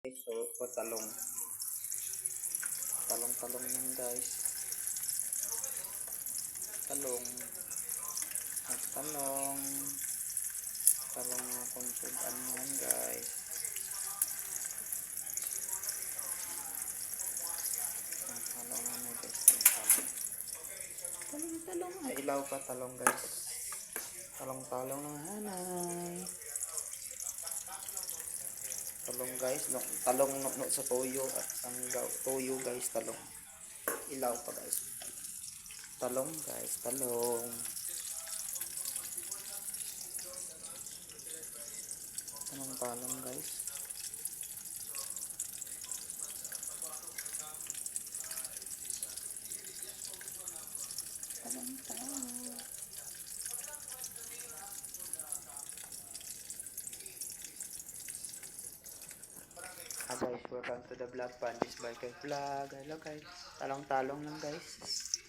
So, talong. Talong lang guys. Talong. Talong. Talong na konsudan yan guys. Talong ano guys. Talong. Ay, ilaw pa talong guys. Talong ng hanay. Talong guys. Talong no sa toyo at sanggaw. Toyo guys. Talong. Ilaw pa guys. Talong guys. Talong. Talong guys. Talong. Guys, welcome to the vlog. Pandis Biker Vlog. Hello guys. Talong lang guys.